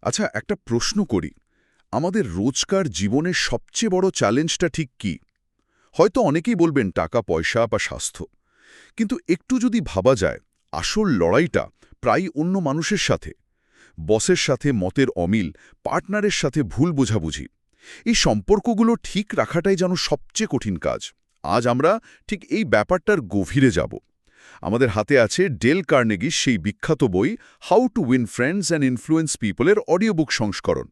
আচ্ছা, একটা প্রশ্ন করি। আমাদের রোজকার জীবনের সবচেয়ে বড় চ্যালেঞ্জটা ঠিক কি? হয়তো অনেকেই বলবেন টাকা পয়সা বা স্বাস্থ্য। কিন্তু একটু যদি ভাবা যায়, আসল লড়াইটা প্রায় অন্য মানুষের সাথে। বসের সাথে মতের অমিল, পার্টনারের সাথে ভুল বোঝাবুঝি। এই সম্পর্কগুলো ঠিক রাখাটাই যেন সবচেয়ে কঠিন কাজ। আজ আমরা ঠিক এই ব্যাপারটার গভীরে যাব। আমাদের হাতে আছে ডেল কার্নেগির সেই বিখ্যাত বই how to win friends and influence পিপলের অডিও বুক সংস্করণ।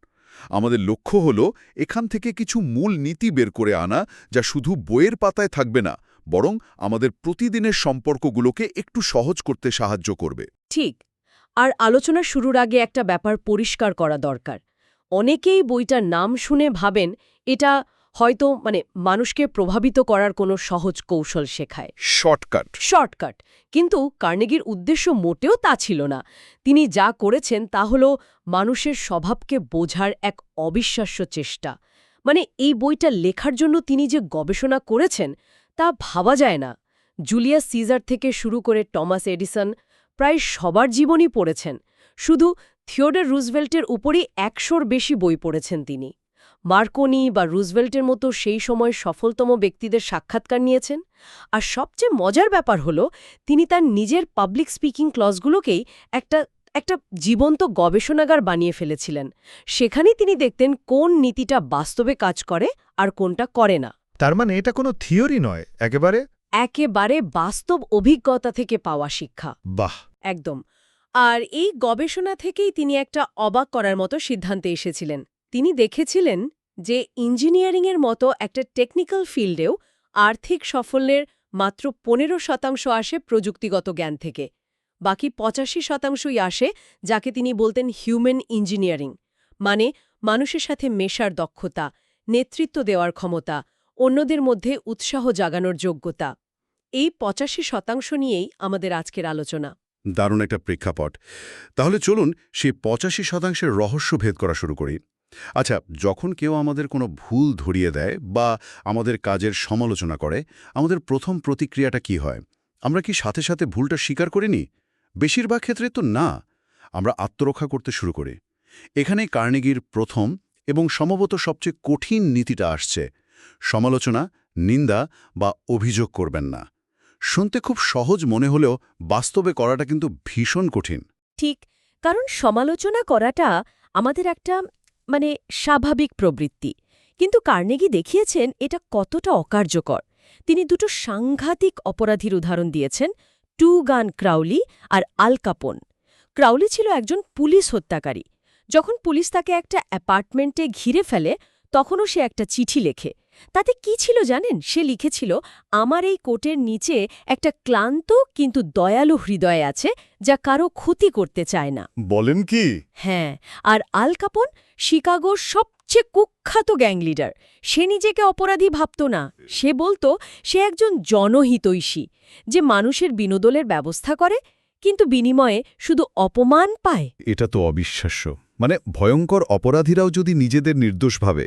আমাদের লক্ষ্য হল এখান থেকে কিছু মূল নীতি বের করে আনা, যা শুধু বইয়ের পাতায় থাকবে না, বরং আমাদের প্রতিদিনের সম্পর্কগুলোকে একটু সহজ করতে সাহায্য করবে। ঠিক। আর আলোচনা শুরুর আগে একটা ব্যাপার পরিষ্কার করা দরকার। অনেকেই বইটার নাম শুনে ভাবেন এটা হয়তো মানুষকে প্রভাবিত করার কোনো সহজ কৌশল শেখায়, শর্টকাট। শর্টকাট। কিন্তু কার্নেগির উদ্দেশ্য মোটেও তা ছিল না। তিনি যা করেছেন তা হল মানুষের স্বভাবকে বোঝার এক অবিশ্বাস্য চেষ্টা। এই বইটা লেখার জন্য তিনি যে গবেষণা করেছেন তা ভাবা যায় না। জুলিয়াস সিজার থেকে শুরু করে টমাস এডিসন, প্রায় সবার জীবনই পড়েছেন। শুধু থিওডর রুজভেল্টের উপরই ১০০র বেশি বই পড়েছেন তিনি। মার্কনি বা রুজভেল্টের মতো সেই সময় সফলতম ব্যক্তিদের সাক্ষাৎকার নিয়েছেন। আর সবচেয়ে মজার ব্যাপার হল তিনি তার নিজের পাবলিক স্পিকিং ক্লজগুলোকেই একটা একটা জীবন্ত গবেষণাগার বানিয়ে ফেলেছিলেন। সেখানেই তিনি দেখতেন কোন নীতিটা বাস্তবে কাজ করে আর কোনটা করে না। তার মানে এটা কোনো থিওরি নয়, একেবারে বাস্তব অভিজ্ঞতা থেকে পাওয়া শিক্ষা। বাহ! একদম। আর এই গবেষণা থেকেই তিনি একটা অবাক করার মতো সিদ্ধান্তে এসেছিলেন। তিনি দেখেছিলেন যে ইঞ্জিনিয়ারিংয়ের মতো একটা টেকনিক্যাল ফিল্ডেও আর্থিক সাফল্যের মাত্র ১৫% আসে প্রযুক্তিগত জ্ঞান থেকে। বাকি ৮৫%ই আসে যাকে তিনি বলতেন হিউম্যান ইঞ্জিনিয়ারিং, মানে মানুষের সাথে মেশার দক্ষতা, নেতৃত্ব দেওয়ার ক্ষমতা, অন্যদের মধ্যে উৎসাহ জাগানোর যোগ্যতা। এই ৮৫% নিয়েই আমাদের আজকের আলোচনা। দারুণ একটা প্রেক্ষাপট। তাহলে চলুন সেই ৮৫%-এর রহস্য ভেদ করা শুরু করি। আচ্ছা, যখন কেউ আমাদের কোনো ভুল ধরিয়ে দেয় বা আমাদের কাজের সমালোচনা করে, আমাদের প্রথম প্রতিক্রিয়াটা কি হয়? আমরা কি সাথে সাথে ভুলটা স্বীকার করে নিই? বেশিরভাগ ক্ষেত্রে তো না। আমরা আত্মরক্ষা করতে শুরু করি। এখানেই কার্নেগির প্রথম এবং সম্ভবত সবচেয়ে কঠিন নীতিটা আসছে: সমালোচনা, নিন্দা বা অভিযোগ করবেন না। শুনতে খুব সহজ মনে হলেও বাস্তবে করাটা কিন্তু ভীষণ কঠিন। ঠিক, কারণ সমালোচনা করাটা আমাদের একটা স্বাভাবিক প্রবৃত্তি। কিন্তু কার্নেগি দেখিয়েছেন এটা কতটা অকার্যকর। তিনি দুটো সাংঘাতিক অপরাধীর উদাহরণ দিয়েছেন, টুগান ক্রাউলি আর আল কাপোন। ক্রাউলি ছিল একজন পুলিশ হত্যাকারী। যখন পুলিশ তাকে একটা অ্যাপার্টমেন্টে ঘিরে ফেলে, তখনও সে একটা চিঠি লেখে। তাতে কি ছিল জানেন? সে লিখেছিল, আমার এই কোটের নিচে একটা ক্লান্ত কিন্তু দয়ালু হৃদয় আছে যা কারো ক্ষতি করতে চায় না। বলেন কি? হ্যাঁ। আর আল কাপোন শিকাগোর সবচেয়ে কুখ্যাত গ্যাং লিডার। সে নিজেকে অপরাধী ভাবত না। সে বলতো সে একজন জনহিতৈষী, যে মানুষের বিনোদনের ব্যবস্থা করে কিন্তু বিনিময়ে শুধু অপমান পায়। এটা তো অবিশ্বাস্য। ভয়ঙ্কর অপরাধীরাও যদি নিজেদের নির্দোষ ভাবে,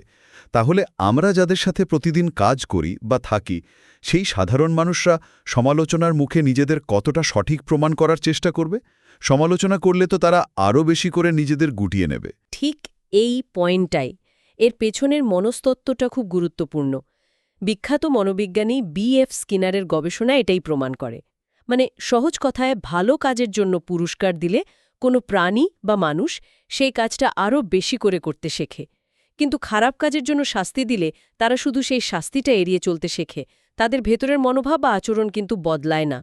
তাহলে আমরা যাদের সাথে প্রতিদিন কাজ করি বা থাকি, সেই সাধারণ মানুষরা সমালোচনার মুখে নিজেদের কতটা সঠিক প্রমাণ করার চেষ্টা করবে? সমালোচনা করলে তো তারা আরও বেশি করে নিজেদের গুটিয়ে নেবে। ঠিক এই পয়েন্টটাই। এর পেছনের মনস্তত্ত্বটা খুব গুরুত্বপূর্ণ। বিখ্যাত মনোবিজ্ঞানী B.F. স্কিনারের গবেষণা এটাই প্রমাণ করে। সহজ কথায়, ভালো কাজের জন্য পুরস্কার দিলে কোনো প্রাণী বা মানুষ সেই কাজটা আরও বেশি করে করতে শেখে। কিন্তু খারাপ কাজের জন্য শাস্তি দিলে তারা শুধু সেই শাস্তিটা এড়িয়ে চলতে শেখে। তাদের ভেতরের মনোভাব বা আচরণ কিন্তু বদলায় না।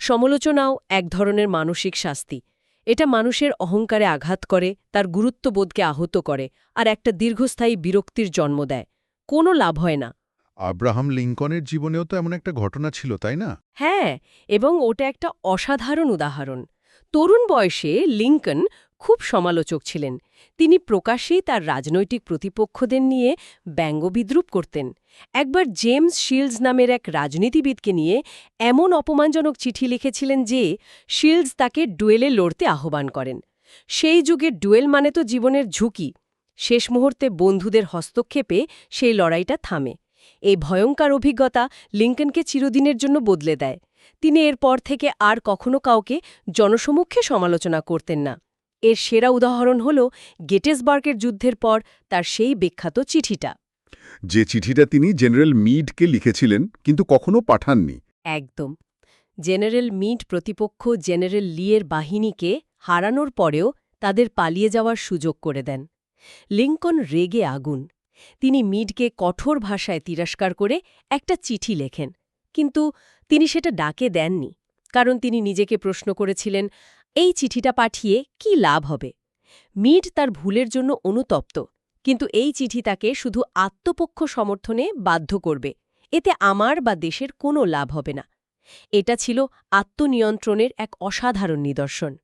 সমালোচনাও এক ধরনের মানসিক শাস্তি। এটা মানুষের অহংকারে আঘাত করে, তার গুরুত্ববোধকে আহত করে, আর একটা দীর্ঘস্থায়ী বিরক্তির জন্ম দেয়। কোনো লাভ হয় না। আব্রাহাম লিঙ্কনের জীবনেও তো এমন একটা ঘটনা ছিল, তাই না? হ্যাঁ, এবং ওটা একটা অসাধারণ উদাহরণ। তরুণ বয়সে লিঙ্কন খুব সমালোচক ছিলেন। তিনি প্রকাশ্যেই তার রাজনৈতিক প্রতিপক্ষদের নিয়ে ব্যঙ্গবিদ্রূপ করতেন। একবার জেমস শিল্ডস নামের এক রাজনীতিবিদকে নিয়ে এমন অপমানজনক চিঠি লিখেছিলেন যে শিল্ডস তাকে ডুয়েলে লড়তে আহ্বান করেন। সেই যুগে ডুয়েল মানে তো জীবনের ঝুঁকি। শেষ মুহূর্তে বন্ধুদের হস্তক্ষেপে সেই লড়াইটা থামে। এই ভয়ঙ্কর অভিজ্ঞতা লিঙ্কনকে চিরদিনের জন্য বদলে দেয়। তিনি এরপর থেকে আর কখনো কাউকে জনসমক্ষে সমালোচনা করতেন না। এর সেরা উদাহরণ হল গেটেসবার্গের যুদ্ধের পর তার সেই বিখ্যাত চিঠিটা। যে চিঠিটা তিনি জেনারেল মিডকে লিখেছিলেন কিন্তু কখনো পাঠাননি। একদম। জেনারেল মিড প্রতিপক্ষ জেনারেল লিয়ের বাহিনীকে হারানোর পরেও তাদের পালিয়ে যাওয়ার সুযোগ করে দেন। লিঙ্কন রেগে আগুন। তিনি মিডকে কঠোর ভাষায় তিরস্কার করে একটা চিঠি লেখেন, কিন্তু তিনি সেটা ডাকে দেননি, কারণ তিনি নিজেকে প্রশ্ন করেছিলেন এই চিঠিটা পাঠিয়ে কি লাভ হবে। মিড তার ভুলের জন্য অনুতপ্ত, কিন্তু এই চিঠি তাকে শুধু আত্মপক্ষ সমর্থনে বাধ্য করবে, এতে আমার বা দেশের কোনো লাভ হবে না। এটা ছিল আত্মনিয়ন্ত্রণের এক অসাধারণ নিদর্শন।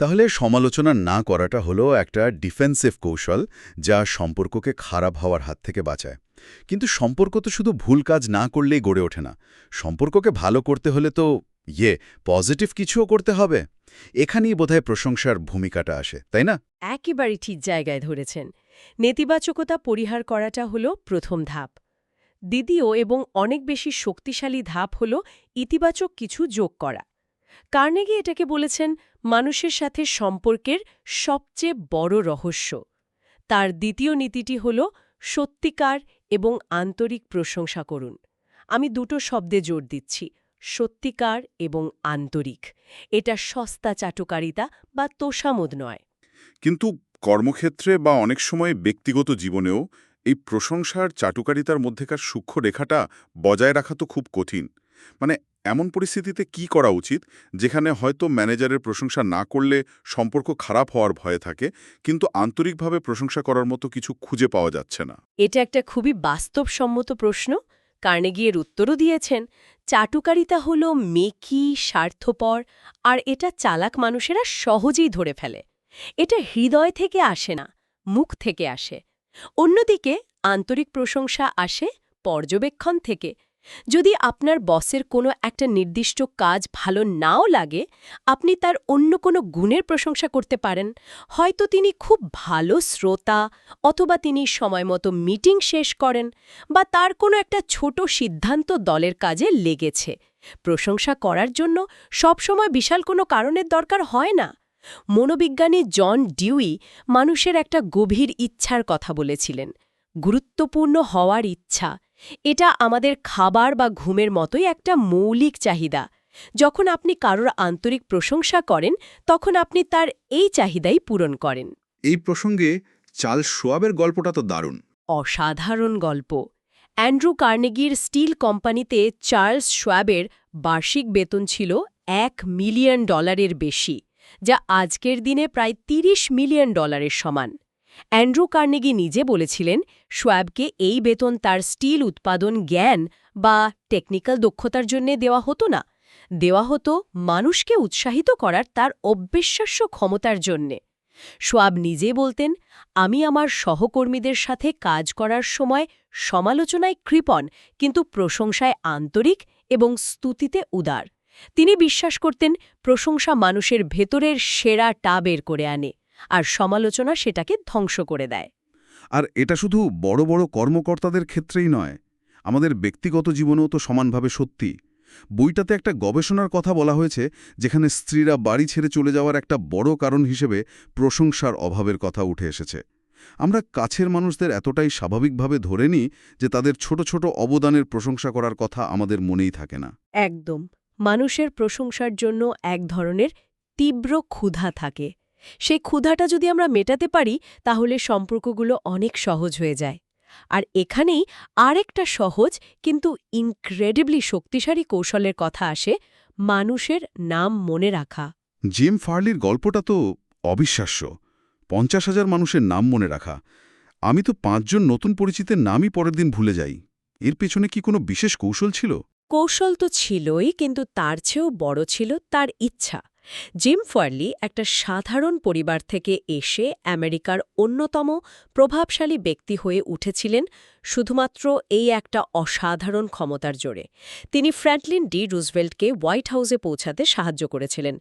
তাহলে সমালোচনা না করাটা হলো একটা ডিফেন্সিভ কৌশল, যা সম্পর্ককে খারাপ হওয়ার হাত থেকে বাঁচায়। কিন্তু সম্পর্ক তো শুধু ভুল কাজ না করলেই গড়ে ওঠে না। সম্পর্ককে ভালো করতে হলে তো পজিটিভ কিছুও করতে হবে। এখানেই বোধহয় প্রশংসার ভূমিকাটা আসে, তাই না? একেবারে ঠিক জায়গায় ধরেছেন। নেতিবাচকতা পরিহার করাটা হল প্রথম ধাপ। দ্বিতীয় এবং অনেক বেশি শক্তিশালী ধাপ হল ইতিবাচক কিছু যোগ করা। কার্নেগি এটাকে বলেছেন মানুষের সাথে সম্পর্কের সবচেয়ে বড় রহস্য। তার দ্বিতীয় নীতিটি হল সত্যিকার এবং আন্তরিক প্রশংসা করুন। আমি দুটো শব্দে জোর দিচ্ছি, সত্যিকার এবং আন্তরিক। এটা সস্তা চাটুকারিতা বা তোষামোদ নয়। কিন্তু কর্মক্ষেত্রে বা অনেক সময় ব্যক্তিগত জীবনেও এই প্রশংসার চাটুকারিতার মধ্যেকার সূক্ষ্ম রেখাটা বজায় রাখা তো খুব কঠিন। মানে এমন পরিস্থিতিতে কি করা উচিত যেখানে হয়তো ম্যানেজারের প্রশংসা না করলে সম্পর্ক খারাপ হওয়ার ভয়ে থাকে, কিন্তু আন্তরিকভাবে প্রশংসা করার মতো কিছু খুঁজে পাওয়া যাচ্ছে না? এটা একটা খুবই বাস্তবসম্মত প্রশ্ন। কার্নেগি এর উত্তরও দিয়েছেন, চাটুকারিতা হল মেকি, স্বার্থপর, আর এটা চালাক মানুষেরা সহজেই ধরে ফেলে। এটা হৃদয় থেকে আসে না, মুখ থেকে আসে। অন্যদিকে আন্তরিক প্রশংসা আসে পর্যবেক্ষণ থেকে। যদি আপনার বসের কোনো একটা নির্দিষ্ট কাজ ভালো নাও লাগে, আপনি তার অন্য কোনো গুণের প্রশংসা করতে পারেন। হয়তো তিনি খুব ভালো শ্রোতা, অথবা তিনি সময়মতো মিটিং শেষ করেন, বা তার কোনো একটা ছোট সিদ্ধান্ত দলের কাজে লেগেছে। প্রশংসা করার জন্য সবসময় বিশাল কোনো কারণের দরকার হয় না। মনোবিজ্ঞানী জন ডিউই মানুষের একটা গভীর ইচ্ছার কথা বলেছিলেন, গুরুত্বপূর্ণ হওয়ার ইচ্ছা। এটা আমাদের খাবার বা ঘুমের মতোই একটা মৌলিক চাহিদা। যখন আপনি কারোর আন্তরিক প্রশংসা করেন, তখন আপনি তার এই চাহিদাই পূরণ করেন। এই প্রসঙ্গে চার্লস শোয়াবের গল্পটা তো দারুণ। অসাধারণ গল্প। অ্যান্ড্রু কার্নেগির স্টিল কোম্পানিতে চার্লস শোয়াবের বার্ষিক বেতন ছিল $1 মিলিয়ন বেশি, যা আজকের দিনে প্রায় $30 মিলিয়ন সমান। অ্যান্ড্রু কার্নেগি নিজে বলেছিলেন, শোয়াবকে এই বেতন তার স্টিল উৎপাদন জ্ঞান বা টেকনিক্যাল দক্ষতার জন্য দেওয়া হতো না, দেওয়া হতো মানুষকে উৎসাহিত করার তার অবিশ্বাস্য ক্ষমতার জন্যে। শোয়াব নিজে বলতেন, আমি আমার সহকর্মীদের সাথে কাজ করার সময় সমালোচনায় কৃপণ, কিন্তু প্রশংসায় আন্তরিক এবং স্তুতিতে উদার। তিনি বিশ্বাস করতেন প্রশংসা মানুষের ভেতরের সেরাটা বের করে আনে, আর সমালোচনা সেটাকে ধ্বংস করে দেয়। আর এটা শুধু বড় বড় কর্মকর্তাদের ক্ষেত্রেই নয়, আমাদের ব্যক্তিগত জীবনেও তো সমানভাবে সত্যি। বইটাতে একটা গবেষণার কথা বলা হয়েছে, যেখানে স্ত্রীরা বাড়ি ছেড়ে চলে যাওয়ার একটা বড় কারণ হিসেবে প্রশংসার অভাবের কথা উঠে এসেছে। আমরা কাছের মানুষদের এতটাই স্বাভাবিকভাবে ধরে নিই যে তাদের ছোট ছোট অবদানের প্রশংসা করার কথা আমাদের মনেই থাকে না। একদম। মানুষের প্রশংসার জন্য এক ধরনের তীব্র ক্ষুধা থাকে। সেই ক্ষুধাটা যদি আমরা মেটাতে পারি, তাহলে সম্পর্কগুলো অনেক সহজ হয়ে যায়। আর এখানেই আরেকটা সহজ কিন্তু ইনক্রেডিবলি শক্তিশালী কৌশলের কথা আসে, মানুষের নাম মনে রাখা। জিম ফার্লির গল্পটা তো অবিশ্বাস্য। 50,000 মানুষের নাম মনে রাখা। আমি তো 5 জন নতুন পরিচিতের নামই পরের দিন ভুলে যাই। এর পেছনে কি কোনো বিশেষ কৌশল ছিল? কৌশল তো ছিলই, কিন্তু তার চেয়েও বড় ছিল তার ইচ্ছা। জিম ফার্লি একটা সাধারণ পরিবার থেকে এসে আমেরিকার অন্যতম প্রভাবশালী ব্যক্তি হয়ে উঠেছিলেন শুধুমাত্র এই একটা অসাধারণ ক্ষমতার জোরে। তিনি ফ্র্যাঙ্কলিন ডি রুজভেল্টকে হোয়াইট হাউসে পৌঁছাতে সাহায্য করেছিলেন।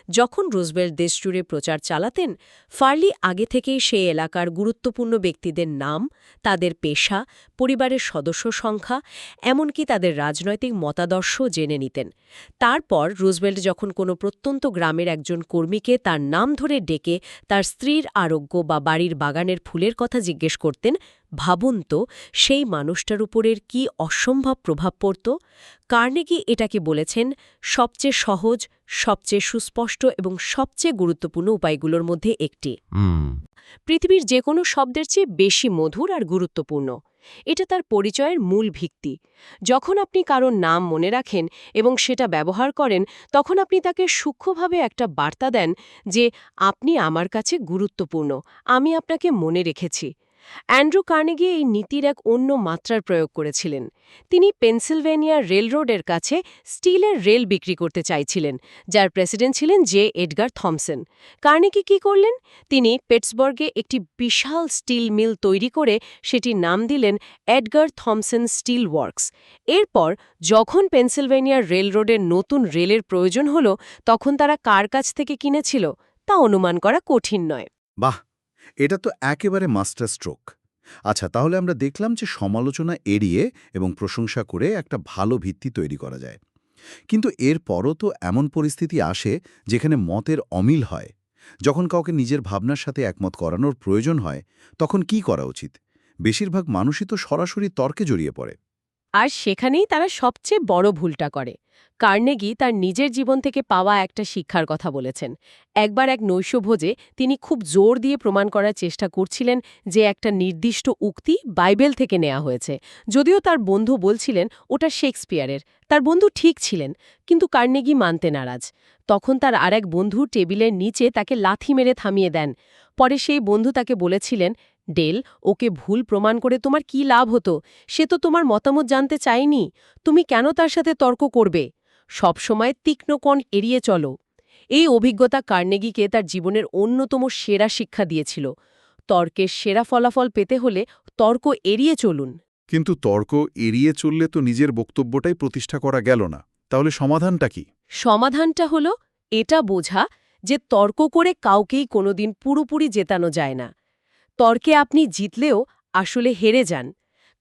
যখন রুজভেল্ট দেশজুড়ে প্রচার চালাতেন, ফার্লি আগে থেকেই সেই এলাকার গুরুত্বপূর্ণ ব্যক্তিদের নাম, তাদের পেশা, পরিবারের সদস্য সংখ্যা, এমনকি তাদের রাজনৈতিক মতাদর্শও জেনে নিতেন। তারপর রুজভেল্ট যখন কোনো প্রত্যন্ত গ্রামের একজন কর্মীকে তার নাম ধরে ডেকে তার স্ত্রীর আরোগ্য বা বাড়ির বাগানের ফুলের কথা জিজ্ঞেস করতেন, ভাবুন তো সেই মানুষটার উপরের কি অসম্ভব প্রভাব পড়ত। কার্নেগি এটাকে বলেছেন সবচেয়ে সহজ, সবচেয়ে সুস্পষ্ট এবং সবচেয়ে গুরুত্বপূর্ণ উপায়গুলোর মধ্যে একটি। পৃথিবীর যে কোনো শব্দের চেয়ে বেশি মধুর আর গুরুত্বপূর্ণ। এটা তার পরিচয়ের মূল ভিত্তি। যখন আপনি কারোর নাম মনে রাখেন এবং সেটা ব্যবহার করেন, তখন আপনি তাকে সূক্ষ্মভাবে একটা বার্তা দেন যে আপনি আমার কাছে গুরুত্বপূর্ণ, আমি আপনাকে মনে রেখেছি। অ্যান্ড্রু কার্নেগি এই নীতির এক অন্য মাত্রার প্রয়োগ করেছিলেন। তিনি পেনসিলভেনিয়ার রেলরোডের কাছে স্টিলের রেল বিক্রি করতে চাইছিলেন, যার প্রেসিডেন্ট ছিলেন জে এডগার থমসন। কার্নেগি কি করলেন? তিনি পিটসবার্গে একটি বিশাল স্টিল মিল তৈরি করে সেটির নাম দিলেন এডগার থমসন স্টিল ওয়ার্কস। এরপর যখন পেনসিলভেনিয়ার রেলরোডের নতুন রেলের প্রয়োজন হল, তখন তারা কার কাছ থেকে কিনেছিল তা অনুমান করা কঠিন নয়। বাহ, এটা তো একেবারে মাস্টার স্ট্রোক। আচ্ছা, তাহলে আমরা দেখলাম যে সমালোচনা এড়িয়ে এবং প্রশংসা করে একটা ভালো ভিত্তি তৈরি করা যায়। কিন্তু এরপরও তো এমন পরিস্থিতি আসে যেখানে মতের অমিল হয়। যখন কাউকে নিজের ভাবনার সাথে একমত করানোর প্রয়োজন হয়, তখন কি করা উচিত? বেশিরভাগ মানুষই তো সরাসরি তর্কে জড়িয়ে পড়ে। আর সেখানেই তারা সবচেয়ে বড় ভুলটা করে। কার্নেগি তার নিজের জীবন থেকে পাওয়া একটা শিক্ষার কথা বলেছেন। একবার এক নৈশভোজে তিনি খুব জোর দিয়ে প্রমাণ করার চেষ্টা করছিলেন যে একটা নির্দিষ্ট উক্তি বাইবেল থেকে নেওয়া হয়েছে, যদিও তার বন্ধু বলছিলেন ওটা শেক্সপিয়ারের। তার বন্ধু ঠিক ছিলেন, কিন্তু কার্নেগি মানতে নারাজ। তখন তার আরেক বন্ধু টেবিলের নিচে তাকে লাথি মেরে থামিয়ে দেন। পরে সেই বন্ধু তাকে বলেছিলেন, ডেল, ওকে ভুল প্রমাণ করে তোমার কি লাভ হতো? সে তো তোমার মতামত জানতে চায়নি। তুমি কেন তার সাথে তর্ক করবে? সবসময় তীক্ষ্ণ কোণ এড়িয়ে চলো। এই অভিজ্ঞতা কার্নেগিকে তার জীবনের অন্যতম সেরা শিক্ষা দিয়েছিল। তর্কের সেরা ফলাফল পেতে হলে তর্ক এড়িয়ে চলুন। কিন্তু তর্ক এড়িয়ে চললে তো নিজের বক্তব্যটাই প্রতিষ্ঠা করা গেল না। তাহলে সমাধানটা কি? সমাধানটা হল এটা বোঝা যে তর্ক করে কাউকেই কোনোদিন পুরোপুরি জেতানো যায় না। তর্কে আপনি জিতলেও আসলে হেরে যান,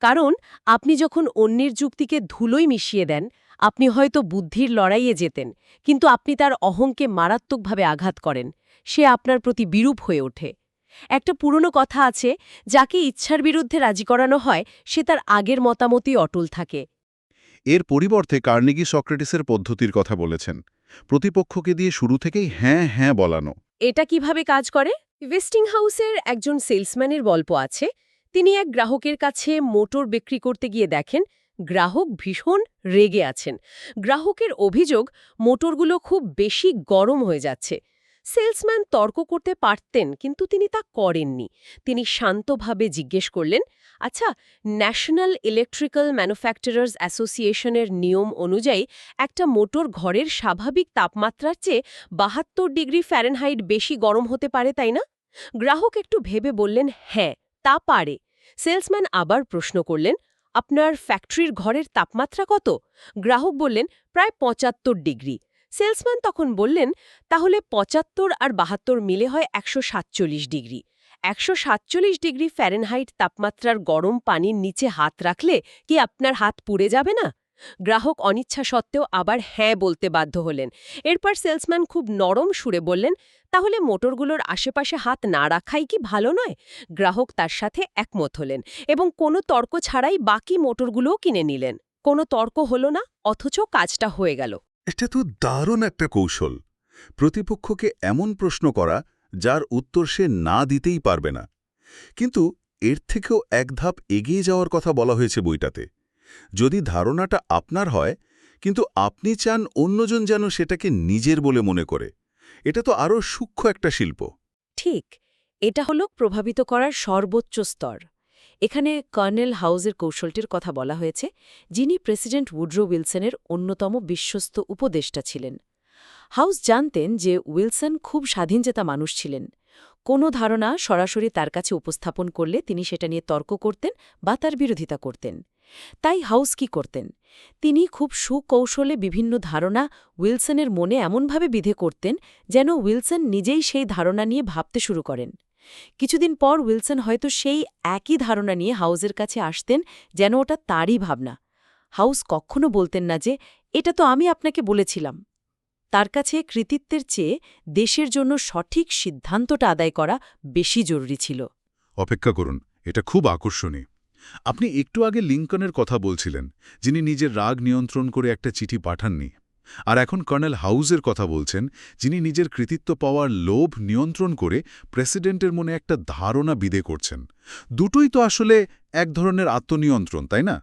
কারণ আপনি যখন অন্যের যুক্তিকে ধুলোয় মিশিয়ে দেন, আপনি হয়তো বুদ্ধির লড়াইয়ে যেতেন, কিন্তু আপনি তার অহংকে মারাত্মকভাবে আঘাত করেন। সে আপনার প্রতি বিরূপ হয়ে ওঠে। একটা পুরনো কথা আছে, যাকে ইচ্ছার বিরুদ্ধে রাজি করানো হয় সে তার আগের মতামতই অটল থাকে। এর পরিবর্তে কার্নেগি সক্রেটিসের পদ্ধতির কথা বলেছেন, প্রতিপক্ষকে দিয়ে শুরু থেকেই হ্যাঁ হ্যাঁ বলানো। এটা কিভাবে কাজ করে? ওয়েস্টিংহাউসের একজন সেলসম্যানের গল্প আছে। তিনি এক গ্রাহকের কাছে মোটর বিক্রি করতে গিয়ে দেখেন গ্রাহক ভীষণ রেগে আছেন। গ্রাহকের অভিযোগ, মোটরগুলো খুব বেশি গরম হয়ে যাচ্ছে। সেলসম্যান তর্ক করতে পারতেন, কিন্তু তিনি তা করেননি। তিনি শান্তভাবে জিজ্ঞেস করলেন, আচ্ছা, ন্যাশনাল ইলেকট্রিক্যাল ম্যানুফ্যাকচারার্স অ্যাসোসিয়েশনের নিয়ম অনুযায়ী একটা মোটর ঘরের স্বাভাবিক তাপমাত্রার চেয়ে ৭২ ডিগ্রি ফ্যারেনহাইট বেশি গরম হতে পারে, তাই না? গ্রাহক একটু ভেবে বললেন, হ্যাঁ, তা পারে। সেলসম্যান আবার প্রশ্ন করলেন, আপনার ফ্যাক্টরির ঘরের তাপমাত্রা কত? গ্রাহক বললেন, প্রায় ৭৫ ডিগ্রি। সেলসম্যান তখন বললেন, তাহলে ৭৫ আর ৭২ মিলে হয় ১৪৭ ডিগ্রি। ১৪৭ ডিগ্রি ফ্যারেনহাইট তাপমাত্রার গরম পানির নিচে হাত রাখলে কি আপনার হাত পুড়ে যাবে না? গ্রাহক অনিচ্ছা সত্ত্বেও আবার হ্যাঁ বলতে বাধ্য হলেন। এরপর সেলসম্যান খুব নরম সুরে বললেন, তাহলে মোটরগুলোর আশেপাশে হাত না রাখাই কি ভালো নয়? গ্রাহক তার সাথে একমত হলেন এবং কোনো তর্ক ছাড়াই বাকি মোটরগুলোও কিনে নিলেন। কোনো তর্ক হলো না, অথচ কাজটা হয়ে গেল। এটা তো দারুণ একটা কৌশল, প্রতিপক্ষকে এমন প্রশ্ন করা যার উত্তর সে না দিতেই পারবে না। কিন্তু এর থেকেও এক ধাপ এগিয়ে যাওয়ার কথা বলা হয়েছে বইটাতে। যদি ধারণাটা আপনার হয়, কিন্তু আপনি চান অন্যজন যেন সেটাকে নিজের বলে মনে করে, এটা তো আরও সূক্ষ্ম একটা শিল্প। ঠিক, এটা হলো প্রভাবিত করার সর্বোচ্চ স্তর। এখানে কর্নেল হাউজের কৌশলটির কথা বলা হয়েছে, যিনি প্রেসিডেন্ট উড্রো উইলসনের অন্যতম বিশ্বস্ত উপদেষ্টা ছিলেন। হাউস জানতেন যে উইলসন খুব স্বাধীনচেতা মানুষ ছিলেন। কোনো ধারণা সরাসরি তার কাছে উপস্থাপন করলে তিনি সেটা নিয়ে তর্ক করতেন বা তার বিরোধিতা করতেন। তাই হাউস কি করতেন? তিনি খুব সুকৌশলে বিভিন্ন ধারণা উইলসনের মনে এমনভাবে বিধে করতেন যেন উইলসন নিজেই সেই ধারণা নিয়ে ভাবতে শুরু করেন। কিছুদিন পর উইলসন হয়তো সেই একই ধারণা নিয়ে হাউসের কাছে আসতেন যেন ওটা তারই ভাবনা। হাউস কখনো বলতেন না যে এটা তো আমি আপনাকে বলেছিলাম। তার কাছে কৃতিত্বের চেয়ে দেশের জন্য সঠিক সিদ্ধান্তটা আদায় করা বেশি জরুরি ছিল। অপেক্ষা করুন, এটা খুব আকর্ষণীয়। আপনি একটু আগে লিঙ্কনের কথা বলছিলেন, যিনি নিজের রাগ নিয়ন্ত্রণ করে একটা চিঠি পাঠাননি। আর এখন কর্নেল হাউসের কথা বলছেন, যিনি নিজের কৃতিত্ব পাওয়ার লোভ নিয়ন্ত্রণ করে প্রেসিডেন্টের মনে একটা ধারণা বিধে করছেন। দুটোই তো আসলে এক ধরনের আত্মনিয়ন্ত্রণ, তাই না?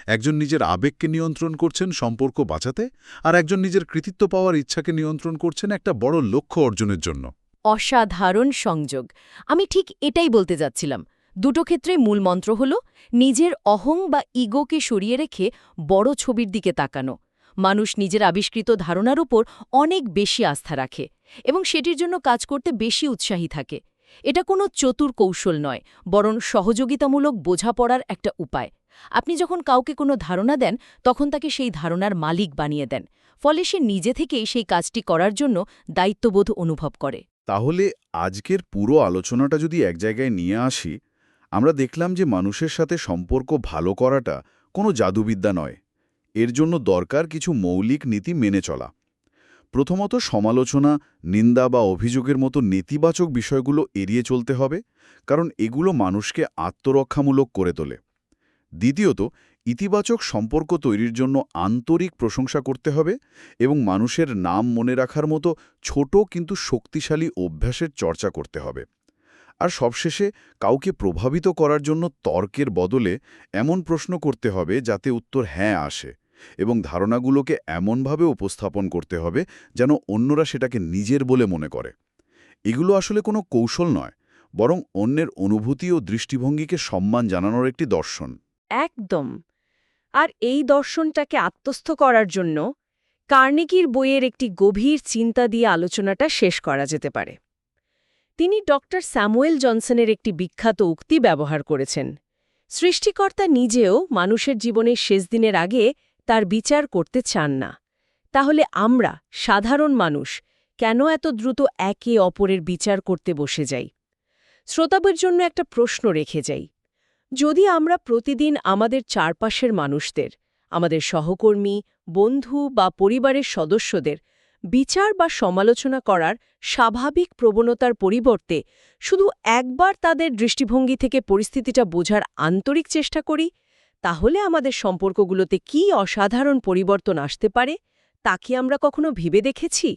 একজন নিজের আবেগকে নিয়ন্ত্রণ করছেন সম্পর্ক বাঁচাতে, আর একজন নিজের কৃতিত্ব পাওয়ার ইচ্ছাকে নিয়ন্ত্রণ করছেন একটা বড় লক্ষ্য অর্জনের জন্য। অসাধারণ সংযোগ। আমি ঠিক এটাই বলতে যাচ্ছিলাম। দুটো ক্ষেত্রে মূল মন্ত্র হল নিজের অহং বা ইগোকে সরিয়ে রেখে বড় ছবির দিকে তাকানো। মানুষ নিজের আবিষ্কৃত ধারণার উপর অনেক বেশি আস্থা রাখে এবং সেটির জন্য কাজ করতে বেশি উৎসাহী থাকে। এটা কোনো চতুর কৌশল নয়, বরং সহযোগিতামূলক বোঝাপড়ার একটা উপায়। আপনি যখন কাউকে কোনো ধারণা দেন, তখন তাকে সেই ধারণার মালিক বানিয়ে দেন। ফলে সে নিজে থেকেই সেই কাজটি করার জন্য দায়িত্ববোধ অনুভব করে। তাহলে আজকের পুরো আলোচনাটা যদি এক জায়গায় নিয়ে আসি, আমরা দেখলাম যে মানুষের সাথে সম্পর্ক ভালো করাটা কোনো জাদুবিদ্যা নয়। এর জন্য দরকার কিছু মৌলিক নীতি মেনে চলা। প্রথমত, সমালোচনা, নিন্দা বা অভিযোগের মতো নেতিবাচক বিষয়গুলো এড়িয়ে চলতে হবে, কারণ এগুলো মানুষকে আত্মরক্ষামূলক করে তোলে। দ্বিতীয়ত, ইতিবাচক সম্পর্ক তৈরির জন্য আন্তরিক প্রশংসা করতে হবে এবং মানুষের নাম মনে রাখার মতো ছোট কিন্তু শক্তিশালী অভ্যাসের চর্চা করতে হবে। আর সবশেষে, কাউকে প্রভাবিত করার জন্য তর্কের বদলে এমন প্রশ্ন করতে হবে যাতে উত্তর হ্যাঁ আসে, এবং ধারণাগুলোকে এমনভাবে উপস্থাপন করতে হবে যেন অন্যরা সেটাকে নিজের বলে মনে করে। এগুলো আসলে কোনো কৌশল নয়, বরং অন্যের অনুভূতি ও দৃষ্টিভঙ্গিকে সম্মান জানানোর একটি দর্শন। একদম। আর এই দর্শনটাকে আত্মস্থ করার জন্য কার্নেগির বইয়ের একটি গভীর চিন্তা দিয়ে আলোচনাটা শেষ করা যেতে পারে। তিনি ডক্টর স্যামুয়েল জনসনের একটি বিখ্যাত উক্তি ব্যবহার করেছেন। সৃষ্টিকর্তা নিজেও মানুষের জীবনের শেষ দিনের আগে তার বিচার করতে চান না। তাহলে আমরা, সাধারণ মানুষ, কেন এত দ্রুত একে অপরের বিচার করতে বসে যাই? শ্রোতাদের জন্য একটা প্রশ্ন রেখে যাই। যদি আমরা প্রতিদিন আমাদের চারপাশের মানুষদের, আমাদের সহকর্মী, বন্ধু বা পরিবারের সদস্যদের বিচার বা সমালোচনা করার স্বাভাবিক প্রবণতার পরিবর্তে শুধু একবার তাদের দৃষ্টিভঙ্গি থেকে পরিস্থিতিটা বোঝার আন্তরিক চেষ্টা করি, তাহলে আমাদের সম্পর্কগুলোতে কী অসাধারণ পরিবর্তন আসতে পারে তা কি আমরা কখনো ভেবে দেখেছি?